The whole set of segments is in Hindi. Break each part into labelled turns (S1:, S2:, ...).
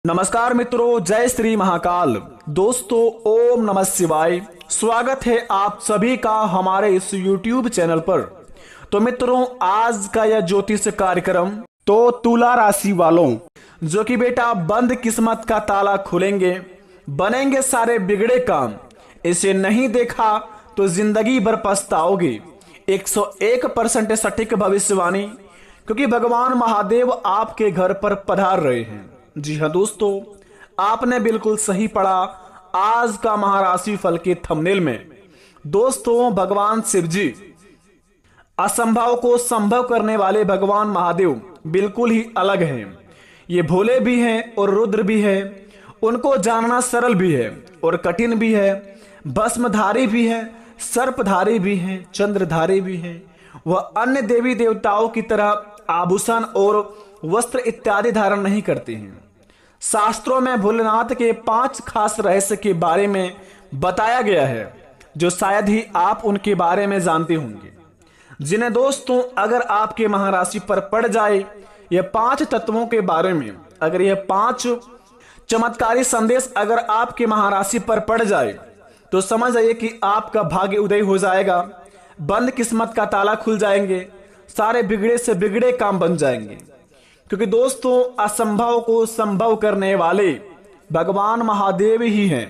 S1: नमस्कार मित्रों, जय श्री महाकाल। दोस्तों, ओम नमः शिवाय। स्वागत है आप सभी का हमारे इस YouTube चैनल पर। तो मित्रों, आज का यह ज्योतिष कार्यक्रम तो तुला राशि वालों जो कि बेटा बंद किस्मत का ताला खुलेंगे, बनेंगे सारे बिगड़े काम। इसे नहीं देखा तो जिंदगी भर पछताओगे। 101% सटीक भविष्यवाणी, क्योंकि भगवान महादेव आपके घर पर पधार रहे हैं। जी हाँ दोस्तों, आपने बिल्कुल सही पढ़ा। आज का महाराशि फल के थंबनेल में दोस्तों, भगवान शिव जी, असंभव को संभव करने वाले भगवान महादेव बिल्कुल ही अलग हैं। ये भोले भी हैं और रुद्र भी है। उनको जानना सरल भी है और कठिन भी है। भस्मधारी भी है, सर्पधारी भी है, चंद्रधारी भी है। वह अन्य देवी देवताओं की तरह आभूषण और वस्त्र इत्यादि धारण नहीं करते हैं। शास्त्रों में भोलेनाथ के 5 खास रहस्य के बारे में बताया गया है, जो शायद ही आप उनके बारे में जानते होंगे। जिन्हें दोस्तों, अगर आपके महाराशि पर पड़ जाए यह 5 तत्वों के बारे में, अगर यह 5 चमत्कारी संदेश अगर आपके महाराशि पर पड़ जाए तो समझ जाइए कि आपका भाग्य उदय हो जाएगा। बंद किस्मत का ताला खुल जाएंगे, सारे बिगड़े से बिगड़े काम बन जाएंगे। क्योंकि दोस्तों, असंभव को संभव करने वाले भगवान महादेव ही हैं।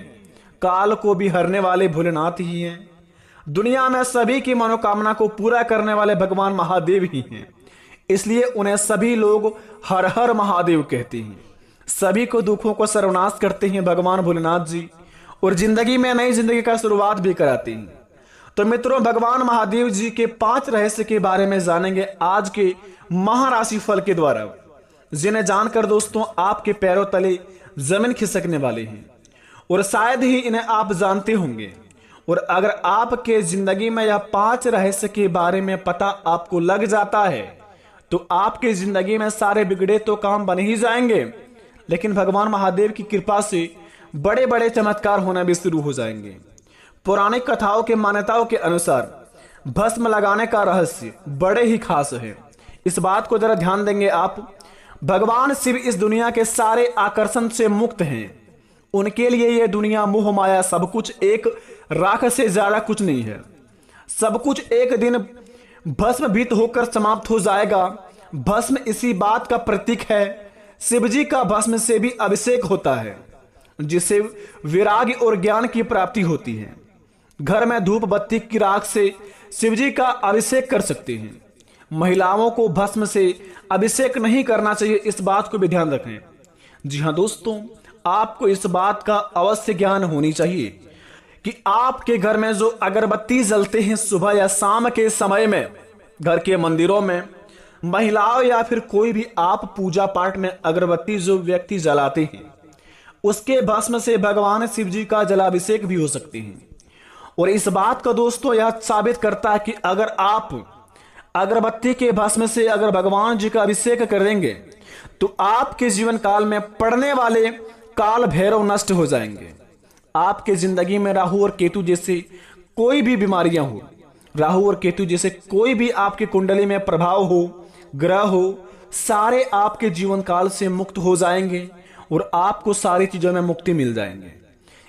S1: काल को भी हरने वाले भोलेनाथ ही हैं। दुनिया में सभी की मनोकामना को पूरा करने वाले भगवान महादेव ही हैं। इसलिए उन्हें सभी लोग हर हर महादेव कहते हैं। सभी को दुखों को सर्वनाश करते हैं भगवान भोलेनाथ जी, और जिंदगी में नई जिंदगी का शुरुआत भी कराते हैं। तो मित्रों, भगवान महादेव जी के 5 रहस्य के बारे में जानेंगे आज के महाराशि फल के द्वारा, जिन्हें जानकर दोस्तों आपके पैरों तले जमीन खिसकने वाले हैं, और शायद ही इन्हें आप जानते होंगे। और अगर आपके जिंदगी में यह 5 रहस्य के बारे में पता आपको लग जाता है तो आपके जिंदगी में सारे बिगड़े तो काम बन ही जाएंगे, लेकिन भगवान महादेव की कृपा से बड़े बड़े चमत्कार होना भी शुरू हो जाएंगे। पौराणिक कथाओं के मान्यताओं के अनुसार भस्म लगाने का रहस्य बड़े ही खास है। इस बात को जरा ध्यान देंगे आप। भगवान शिव इस दुनिया के सारे आकर्षण से मुक्त हैं। उनके लिए यह दुनिया मोह माया सब कुछ एक राख से ज्यादा कुछ नहीं है। सब कुछ एक दिन भस्मभूत होकर समाप्त हो जाएगा। भस्म इसी बात का प्रतीक है। शिव जी का भस्म से भी अभिषेक होता है, जिससे विराग और ज्ञान की प्राप्ति होती है। घर में धूप बत्ती की राख से शिव जी का अभिषेक कर सकते हैं। महिलाओं को भस्म से अभिषेक नहीं करना चाहिए, इस बात को भी ध्यान रखें। जी हाँ दोस्तों, आपको इस बात का अवश्य ज्ञान होनी चाहिए कि आपके घर में जो अगरबत्ती जलते हैं सुबह या शाम के समय में, घर के मंदिरों में महिलाओं या फिर कोई भी आप पूजा पाठ में अगरबत्ती जो व्यक्ति जलाते हैं, उसके भस्म से भगवान शिव जी का जलाभिषेक भी हो सकते हैं। और इस बात का दोस्तों यह साबित करता है कि अगर आप अगरबत्ती के भस्म से अगर भगवान जी का अभिषेक करेंगे तो आपके जीवन काल में पड़ने वाले काल भैरव नष्ट हो जाएंगे। आपके जिंदगी में राहु और केतु जैसे कोई भी बीमारियां हो, राहु और केतु जैसे कोई भी आपके कुंडली में प्रभाव हो, ग्रह हो, सारे आपके जीवन काल से मुक्त हो जाएंगे और आपको सारी चीजों में मुक्ति मिल जाएंगे।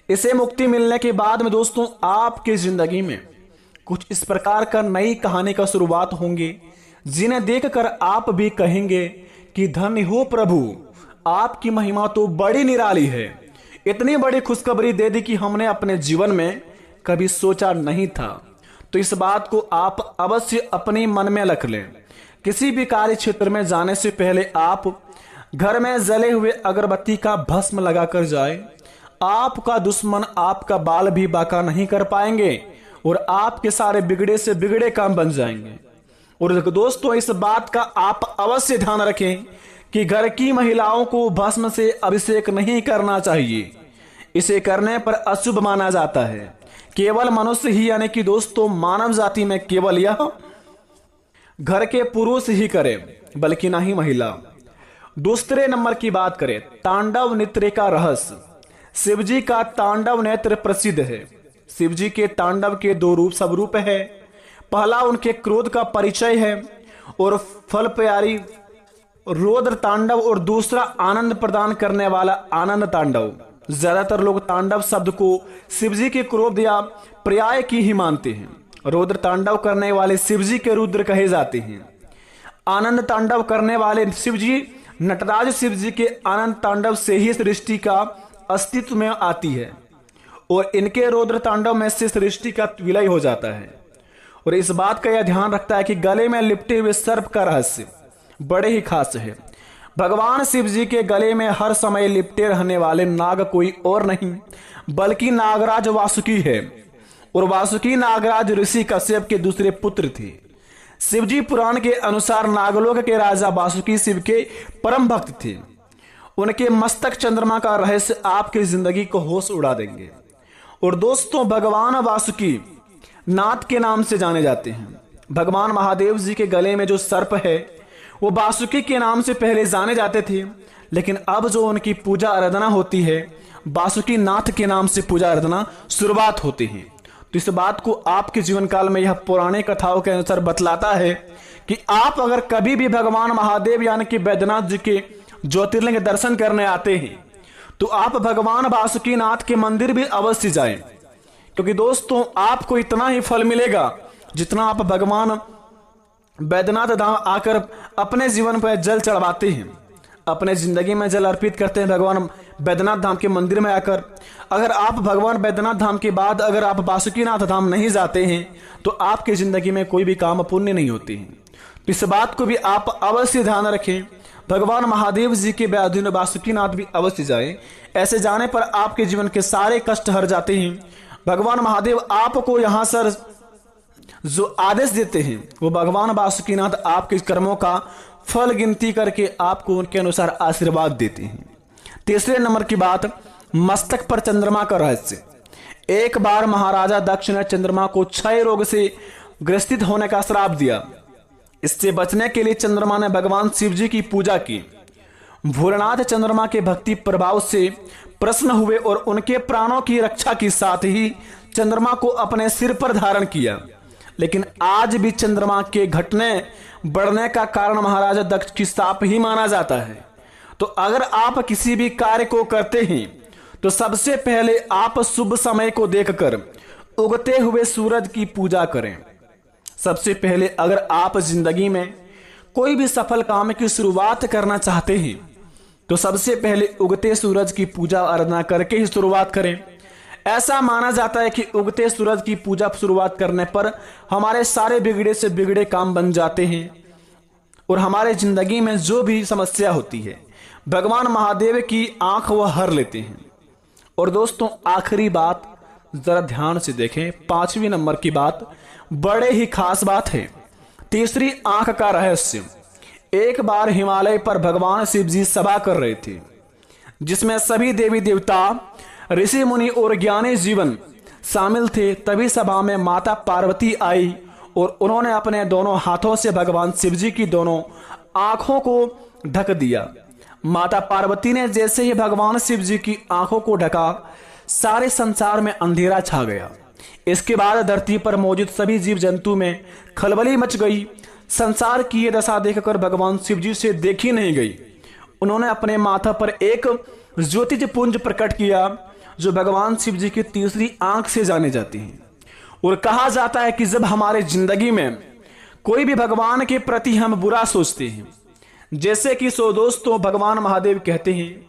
S1: इसे मुक्ति मिलने के बाद में दोस्तों आपके जिंदगी में कुछ इस प्रकार का नई कहानी का शुरुआत होंगे, जिन्हें देखकर आप भी कहेंगे कि धन्य हो प्रभु, आपकी महिमा तो बड़ी निराली है। इतनी बड़ी खुशखबरी दे दी कि हमने अपने जीवन में कभी सोचा नहीं था। तो इस बात को आप अवश्य अपने मन में रख लें। किसी भी कार्य क्षेत्र में जाने से पहले आप घर में जले हुए अगरबत्ती का भस्म लगाकर जाए। आपका दुश्मन आपका बाल भी बाका नहीं कर पाएंगे और आपके सारे बिगड़े से बिगड़े काम बन जाएंगे। और दोस्तों, इस बात का आप अवश्य ध्यान रखें कि घर की महिलाओं को भस्म से अभिषेक नहीं करना चाहिए। इसे करने पर अशुभ माना जाता है। केवल मनुष्य ही, यानी कि दोस्तों मानव जाति में केवल यह घर के पुरुष ही करे, बल्कि ना ही महिला। दूसरे नंबर की बात करें, तांडव नृत्य का रहस्य। शिवजी का तांडव नृत्य प्रसिद्ध है। शिवजी के तांडव के 2 स्वरूप है। पहला उनके क्रोध का परिचय है और फल प्यारी रौद्र तांडव और दूसरा आनंद प्रदान करने वाला आनंद तांडव। ज्यादातर लोग तांडव शब्द को शिवजी के क्रोध या पर्याय की ही मानते हैं। रौद्र तांडव करने वाले शिवजी के रुद्र कहे जाते हैं। आनंद तांडव करने वाले शिवजी नटराज शिवजी के आनंद तांडव से ही सृष्टि का अस्तित्व में आती है और इनके रौद्र तांडव में से सृष्टि का विलय हो जाता है। और इस बात का यह ध्यान रखता है कि गले में लिपटे हुए सर्प का रहस्य बड़े ही खास है। भगवान शिव जी के गले में हर समय लिपटे रहने वाले नाग कोई और नहीं बल्कि नागराज वासुकी है और वासुकी नागराज ऋषि कश्यप के दूसरे पुत्र थे। शिवजी पुराण के अनुसार नागलोक के राजा वासुकी शिव के परम भक्त थे। उनके मस्तक चंद्रमा का रहस्य आपकी जिंदगी को होश उड़ा देंगे। और दोस्तों, भगवान वासुकी नाथ के नाम से जाने जाते हैं। भगवान महादेव जी के गले में जो सर्प है वो वासुकी के नाम से पहले जाने जाते थे, लेकिन अब जो उनकी पूजा आराधना होती है वासुकी नाथ के नाम से पूजा आराधना शुरुआत होती है। तो इस बात को आपके जीवन काल में यह पुराने कथाओं के अनुसार बतलाता है कि आप अगर कभी भी भगवान महादेव यानी कि बैद्यनाथ जी के ज्योतिर्लिंग दर्शन करने आते हैं तो आप भगवान वासुकी नाथ के मंदिर भी अवश्य जाएं, क्योंकि दोस्तों आपको इतना ही फल मिलेगा जितना आप भगवान बैद्यनाथ धाम आकर अपने जीवन पर जल चढ़वाते हैं, अपने जिंदगी में जल अर्पित करते हैं भगवान बैद्यनाथ धाम के मंदिर में आकर। अगर आप भगवान बैद्यनाथ धाम के बाद अगर आप वासुकीनाथ धाम नहीं जाते हैं तो आपकी जिंदगी में कोई भी काम पुण्य नहीं होते हैं। तो इस बात को भी आप अवश्य ध्यान रखें। भगवान महादेव जी के अधीन वासुकीनाथ भी अवश्य जाएं। ऐसे जाने पर आपके जीवन के सारे कष्ट हर जाते हैं। भगवान महादेव आपको यहाँ सर जो आदेश देते हैं वो भगवान वासुकीनाथ आपके कर्मों का फल गिनती करके आपको उनके अनुसार आशीर्वाद देते हैं। तीसरे नंबर की बात, मस्तक पर चंद्रमा का रहस्य। एक बार महाराजा दक्ष ने चंद्रमा को क्षय रोग से ग्रसित होने का श्राप दिया। इससे बचने के लिए चंद्रमा ने भगवान शिव जी की पूजा की। भोलेनाथ चंद्रमा के भक्ति प्रभाव से प्रसन्न हुए और उनके प्राणों की रक्षा के साथ ही चंद्रमा को अपने सिर पर धारण किया। लेकिन आज भी चंद्रमा के घटने बढ़ने का कारण महाराजा दक्ष की शाप ही माना जाता है। तो अगर आप किसी भी कार्य को करते हैं तो सबसे पहले आप शुभ समय को देखकर उगते हुए सूरज की पूजा करें। सबसे पहले अगर आप जिंदगी में कोई भी सफल काम की शुरुआत करना चाहते हैं तो सबसे पहले उगते सूरज की पूजा आराधना करके ही शुरुआत करें। ऐसा माना जाता है कि उगते सूरज की पूजा शुरुआत करने पर हमारे सारे बिगड़े से बिगड़े काम बन जाते हैं और हमारे जिंदगी में जो भी समस्या होती है भगवान महादेव की आंख वह हर लेते हैं। और दोस्तों, आखिरी बात जरा ध्यान से देखें, 5वें नंबर की बात बड़े ही खास बात है। तीसरी आंख का रहस्य। एक बार हिमालय पर भगवान शिव जी सभा कर रहे थे जिसमें सभी देवी देवता, ऋषि मुनि और ज्ञानी जीवन शामिल थे। तभी सभा में माता पार्वती आई और उन्होंने अपने दोनों हाथों से भगवान शिव जी की दोनों आंखों को ढक दिया। माता पार्वती ने जैसे ही भगवान शिव जी की आंखों को ढका सारे संसार में अंधेरा छा गया। इसके बाद धरती पर मौजूद सभी जीव जंतु में खलबली मच गई। संसार की यह दशा देखकर भगवान शिव जी से देखी नहीं गई। उन्होंने अपने माथा पर एक ज्योतिज पुंज प्रकट किया जो भगवान शिव जी की तीसरी आंख से जाने जाती है। और कहा जाता है कि जब हमारे जिंदगी में कोई भी भगवान के प्रति हम बुरा सोचते हैं, जैसे कि सो दोस्तों भगवान महादेव कहते हैं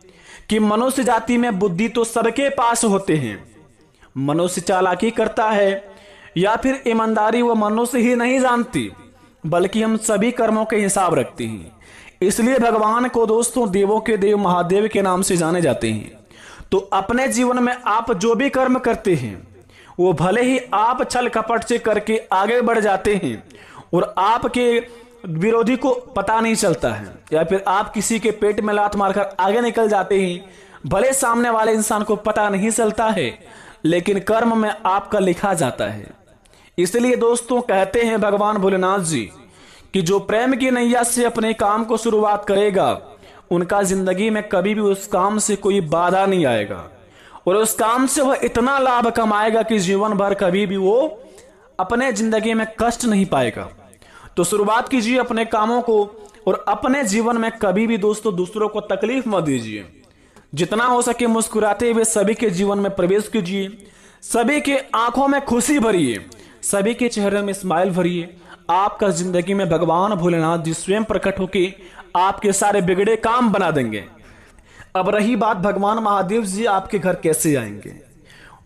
S1: कि मनुष्य जाति में बुद्धि तो सबके पास होते हैं, मनुष्य चालाकी करता है या फिर ईमानदारी वो मनुष्य ही नहीं जानती, बल्कि हम सभी कर्मों के हिसाब रखते हैं। इसलिए भगवान को दोस्तों देवों के देव महादेव के नाम से जाने जाते हैं। तो अपने जीवन में आप जो भी कर्म करते हैं वो भले ही आप छल कपट से करके आगे बढ़ जाते हैं और आपके विरोधी को पता नहीं चलता है, या फिर आप किसी के पेट में लात मारकर आगे निकल जाते हैं, भले सामने वाले इंसान को पता नहीं चलता है, लेकिन कर्म में आपका लिखा जाता है। इसलिए दोस्तों कहते हैं भगवान भोलेनाथ जी कि जो प्रेम की नैया से अपने काम को शुरुआत करेगा उनका जिंदगी में कभी भी उस काम से कोई बाधा नहीं आएगा और उस काम से वह इतना लाभ कमाएगा कि जीवन भर कभी भी वो अपने जिंदगी में कष्ट नहीं पाएगा। तो शुरुआत कीजिए अपने कामों को और अपने जीवन में कभी भी दोस्तों दूसरों को तकलीफ मत दीजिए। जितना हो सके मुस्कुराते हुए सभी के जीवन में प्रवेश कीजिए, सभी के आंखों में खुशी भरिए, सभी के चेहरे में स्माइल भरिए। आपका जिंदगी में भगवान भोलेनाथ जी स्वयं प्रकट होकर आपके सारे बिगड़े काम बना देंगे। अब रही बात भगवान महादेव जी आपके घर कैसे आएंगे,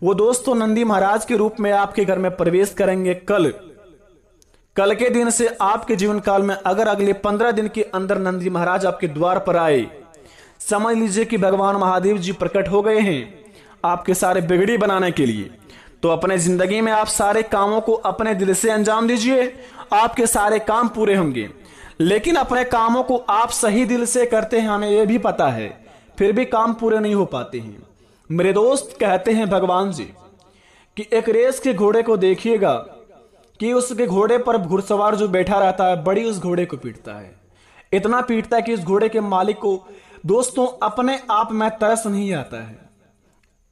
S1: वो दोस्तों नंदी महाराज के रूप में आपके घर में प्रवेश करेंगे कल के दिन से आपके जीवन काल में। अगर अगले 15 दिन के अंदर नंदी महाराज आपके द्वार पर आए, समझ लीजिए कि भगवान महादेव जी प्रकट हो गए हैं आपके सारे बिगड़ी बनाने के लिए। तो अपने जिंदगी में आप सारे कामों को अपने दिल से अंजाम दीजिए, आपके सारे काम पूरे होंगे। लेकिन अपने कामों को आप सही दिल से करते हैं, हमें यह भी पता है, फिर भी काम पूरे नहीं हो पाते हैं। मेरे दोस्त कहते हैं भगवान जी कि एक रेस के घोड़े को देखिएगा कि उसके घोड़े पर घुड़सवार जो बैठा रहता है बड़ी उस घोड़े को पीटता है, इतना पीटता है कि उस घोड़े के मालिक को दोस्तों अपने आप में तरस नहीं आता है।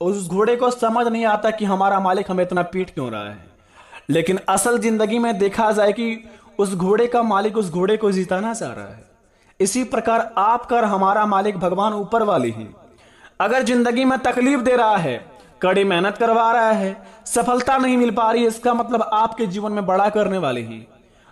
S1: उस घोड़े को समझ नहीं आता कि हमारा मालिक हमें इतना पीट क्यों रहा है। लेकिन असल जिंदगी में देखा जाए कि उस घोड़े का मालिक उस घोड़े को जिताना चाह रहा है। इसी प्रकार आपका और हमारा मालिक भगवान ऊपर वाले हैं। अगर जिंदगी में तकलीफ दे रहा है, कड़ी मेहनत करवा रहा है, सफलता नहीं मिल पा रही है, इसका मतलब आपके जीवन में बड़ा करने वाले हैं।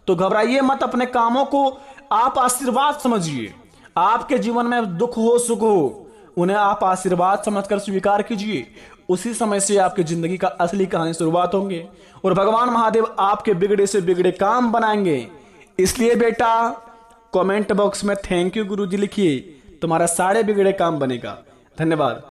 S1: तो घबराइए मत, अपने कामों को आप आशीर्वाद समझिए। आपके जीवन में दुख हो सुख हो, उन्हें आप आशीर्वाद समझकर स्वीकार कीजिए। उसी समय से आपकी जिंदगी का असली कहानी शुरुआत होंगे और भगवान महादेव आपके बिगड़े से बिगड़े काम बनाएंगे। इसलिए बेटा कमेंट बॉक्स में थैंक यू गुरुजी लिखिए, तुम्हारा सारे बिगड़े काम बनेगा। धन्यवाद।